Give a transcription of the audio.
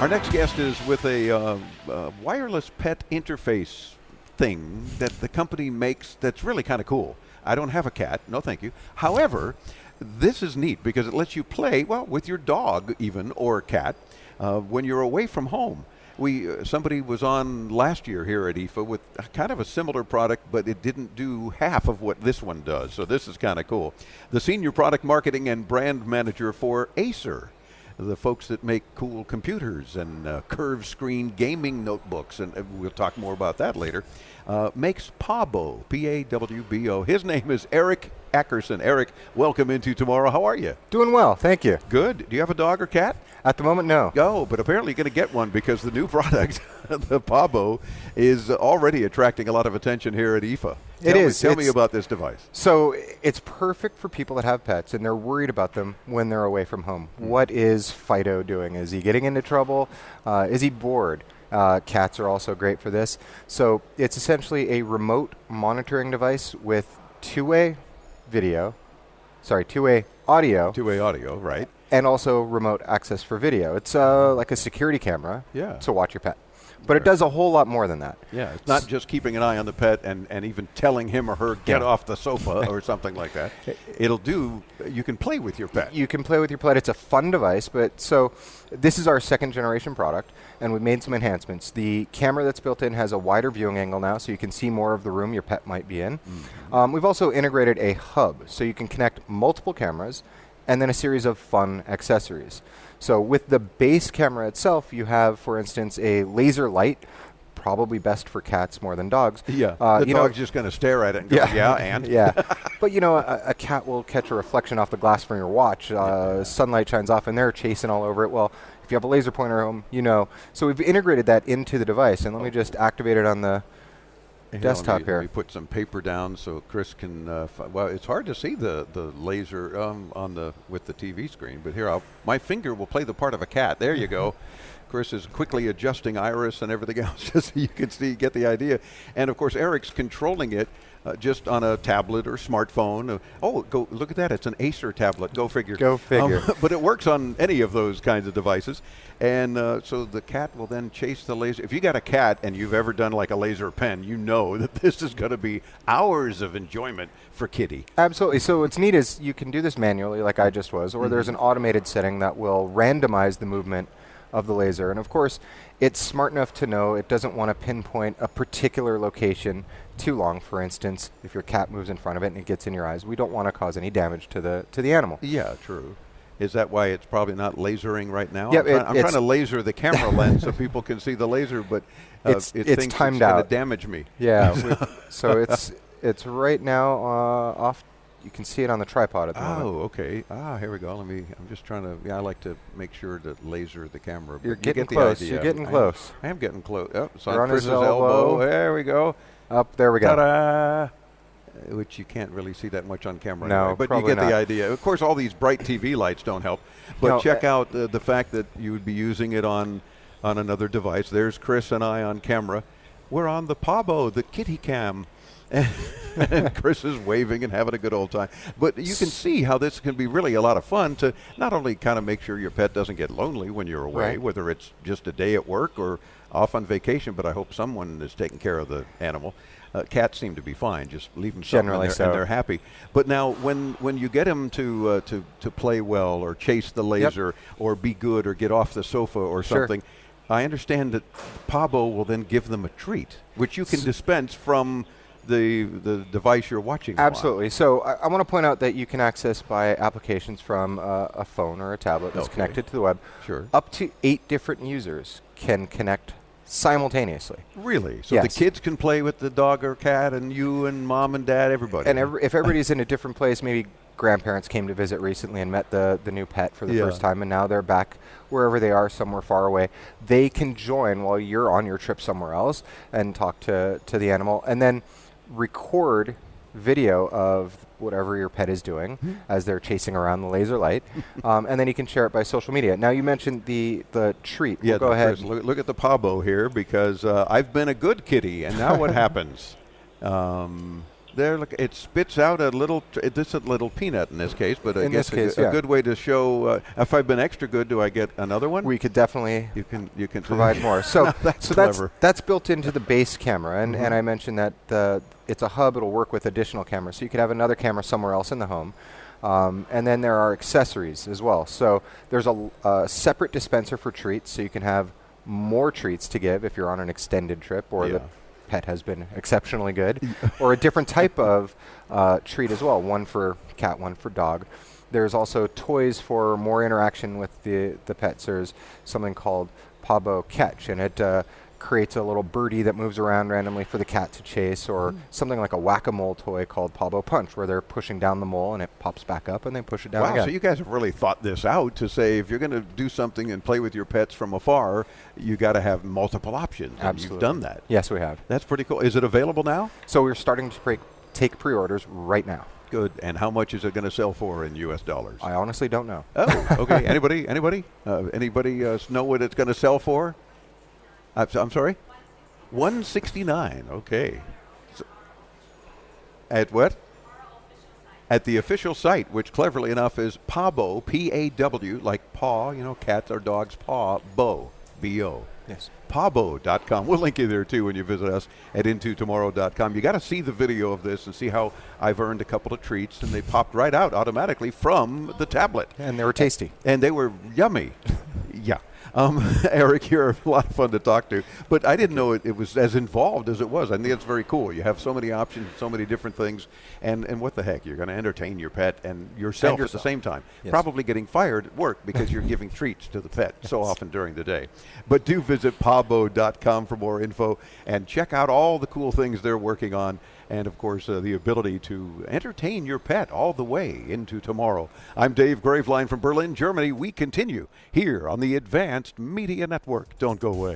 Our next guest is with a wireless pet interface thing that the company makes that's really kind of cool. I don't have a cat. No, thank you. However, this is neat because it lets you play, well, with your dog even, or cat, when you're away from home. Somebody was on last year here at IFA with kind of a similar product, but it didn't do half of what this one does. So this is kind of cool. The Senior Product Marketing and Brand Manager for Acer, the folks that make cool computers and curved screen gaming notebooks, and we'll talk more about that later, makes Pawbo, P-A-W-B-O. His name is Eric Ackerson. Eric, welcome into Tomorrow. How are you? Doing well, thank you. Good. Do you have a dog or cat? At the moment, no. Oh, but apparently you're going to get one because the new product, the Pawbo, is already attracting a lot of attention here at IFA. Tell me about this device. So it's perfect for people that have pets and they're worried about them when they're away from home. What is Fido doing? Is he getting into trouble? Is he bored? Cats are also great for this. So it's essentially a remote monitoring device with two-way audio. Two-way audio, right. And also remote access for video. It's like a security camera to watch your pet. But it does a whole lot more than that. Yeah, it's not just keeping an eye on the pet and even telling him or her, get off the sofa or something like that. You can play with your pet. You can play with your pet. It's a fun device. So this is our second generation product, and we've made some enhancements. The camera that's built in has a wider viewing angle now, so you can see more of the room your pet might be in. We've also integrated a hub, so you can connect multiple cameras and then a series of fun accessories. So with the base camera itself, you have, for instance, a laser light, probably best for cats more than dogs. Yeah, the dog's just going to stare at it and go, and? Yeah, but a cat will catch a reflection off the glass from your watch. Sunlight shines off and they're chasing all over it. Well, if you have a laser pointer at home, So we've integrated that into the device, and let me just activate it on the desktop here. Let me put some paper down so Chris can. Well, it's hard to see the laser with the TV screen, but here my finger will play the part of a cat. There you go. Chris is quickly adjusting iris and everything else, just so you can get the idea. And of course, Eric's controlling it just on a tablet or smartphone. Go look at that! It's an Acer tablet. Go figure. Go figure. But it works on any of those kinds of devices, and so the cat will then chase the laser. If you got a cat and you've ever done like a laser pen, you know that this is going to be hours of enjoyment for Kitty. Absolutely. So what's neat is you can do this manually, like I just was, or there's an automated setting that will randomize the movement of the laser. And of course, it's smart enough to know it doesn't want to pinpoint a particular location too long. For instance, if your cat moves in front of it and it gets in your eyes, we don't want to cause any damage to the animal. Yeah, true. Is that why it's probably not lasering right now? Yeah, I'm trying to laser the camera lens so people can see the laser, but it's timed out. It's going to damage me. Yeah. So it's right now off. You can see it on the tripod at the moment. Oh, okay. Here we go. I'm just trying to. Yeah, I like to make sure to laser the camera. You're getting close. You're getting close. I am getting close. Oh, so on Chris's his elbow. There we go. Up there we go. Ta-da! Which you can't really see that much on camera. No, anyway, but you get the idea. Of course, all these bright TV lights don't help. But check out the fact that you would be using it on another device. There's Chris and I on camera. We're on the Pawbo, the kitty cam. And Chris is waving and having a good old time. But you can see how this can be really a lot of fun to not only kind of make sure your pet doesn't get lonely when you're away, whether it's just a day at work or off on vacation, but I hope someone is taking care of the animal. Cats seem to be fine. Just leave them generally and they're happy. But now when you get them to play well or chase the laser or be good or get off the sofa or something, I understand that Pawbo will then give them a treat, which you can dispense from the device you're watching. Absolutely. So I want to point out that you can access by applications from a phone or a tablet that's connected to the web. Sure. Up to 8 different users can connect simultaneously. Really? So the kids can play with the dog or cat, and you and mom and dad, everybody. And if everybody's in a different place, maybe grandparents came to visit recently and met the new pet for the first time, and now they're back wherever they are, somewhere far away. They can join while you're on your trip somewhere else and talk to the animal, and then record video of whatever your pet is doing as they're chasing around the laser light, and then you can share it by social media. Now, you mentioned the treat. Yeah, go ahead. Look at the Pawbo here, because I've been a good kitty, and now what happens? There, look, it spits out a little. This is a little peanut in this case, but I In guess this case, a good way to show. If I've been extra good, do I get another one? We could definitely You can provide more. So that's so clever. that's built into the base camera, and I mentioned that it's a hub. It'll work with additional cameras, so you could have another camera somewhere else in the home. And then there are accessories as well. So there's a separate dispenser for treats, so you can have more treats to give if you're on an extended trip or the pet has been exceptionally good, or a different type of treat as well, one for cat, one for dog. There's also toys for more interaction with the pets. There's something called Pawbo Catch, and it creates a little birdie that moves around randomly for the cat to chase, or something like a whack-a-mole toy called Pawbo Punch, where they're pushing down the mole and it pops back up and they push it down again. So you guys have really thought this out to say if you're going to do something and play with your pets from afar, you got to have multiple options. And Absolutely. you've done that. Yes, we have. That's pretty cool. Is it available now? So we're starting to take pre-orders right now. Good. And how much is it going to sell for in U.S. dollars? I honestly don't know. Oh, okay. Anybody know what it's going to sell for? I'm sorry? $169. Okay. So, at what? At the official site, which cleverly enough is Pawbo, P-A-W, like paw, cats or dogs, paw, bo, B-O. Yes. Pawbo.com. We'll link you there too when you visit us at intotomorrow.com. You got to see the video of this and see how I've earned a couple of treats, and they popped right out automatically from the tablet. And they were tasty. And they were yummy. Yeah. Eric, you're a lot of fun to talk to, but I didn't know it was as involved as it was. I think it's very cool. You have so many options, so many different things, and what the heck, you're going to entertain your pet and yourself at the same time. Yes. Probably getting fired at work because you're giving treats to the pet so often during the day. But do visit Pawbo.com for more info and check out all the cool things they're working on. And, of course, the ability to entertain your pet all the way into tomorrow. I'm Dave Graveline from Berlin, Germany. We continue here on the Advanced Media Network. Don't go away.